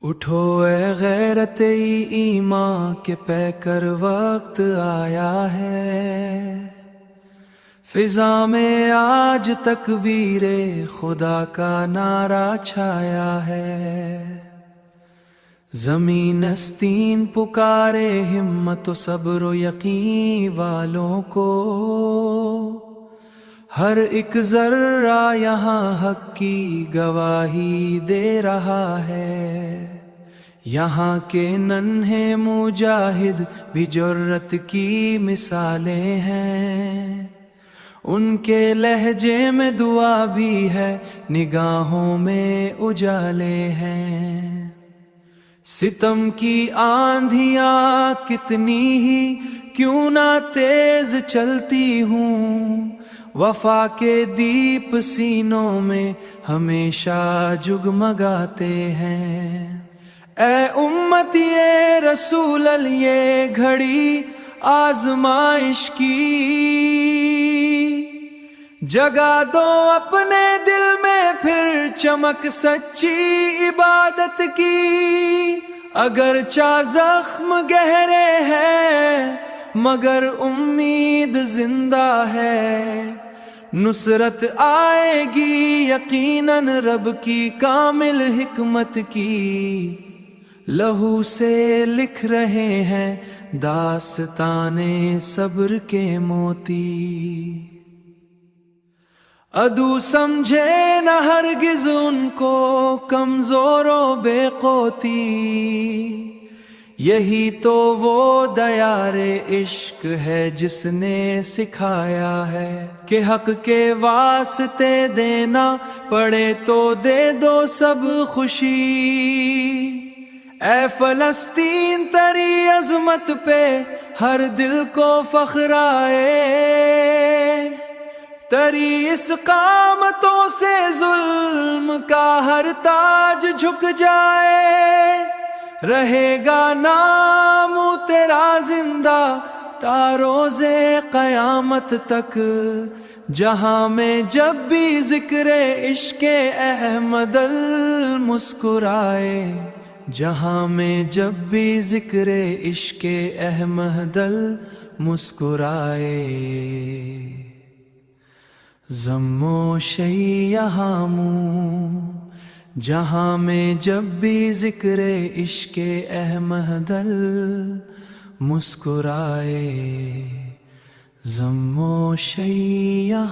اٹھو اے غیرت ایمان کے پے کر وقت آیا ہے، فضا میں آج تکبیر خدا کا نعرہ چھایا ہے۔ زمین استین پکارے ہمت و صبر و یقین والوں کو، ہر ایک ذرہ یہاں حق کی گواہی دے رہا ہے۔ یہاں کے ننھے مجاہد بھی جرت کی مثالیں ہیں، ان کے لہجے میں دعا بھی ہے، نگاہوں میں اجالے ہیں۔ ستم کی آندھیاں کتنی ہی کیوں نہ تیز چلتی ہوں، وفا کے دیپ سینوں میں ہمیشہ جگمگاتے ہیں۔ اے امت یہ رسول یہ گھڑی آزمائش کی، جگا دو اپنے دل میں پھر چمک سچی عبادت کی۔ اگرچہ زخم گہرے ہیں مگر امید زندہ ہے، نصرت آئے گی یقیناً رب کی کامل حکمت کی۔ لہو سے لکھ رہے ہیں داستان صبر کے موتی، عدو سمجھے نہ ہرگز ان کو کمزور و بے قوتی۔ یہی تو وہ دیار عشق ہے جس نے سکھایا ہے کہ حق کے واسطے دینا پڑے تو دے دو سب خوشی۔ اے فلسطین تری عظمت پہ ہر دل کو فخر آئے، تری اس قامتوں سے ظلم کا ہر تاج جھک جائے۔ رہے گا نام تیرا زندہ تا روز قیامت تک، جہاں میں جب بھی ذکر عشق احمد مسکرائے، جہاں میں جب بھی ذکر عشق احمد مسکرائے۔ ضم و شیہاموں جہاں میں جب بھی ذکر عشق احمد مسکرائے، ضم و شیہاموں۔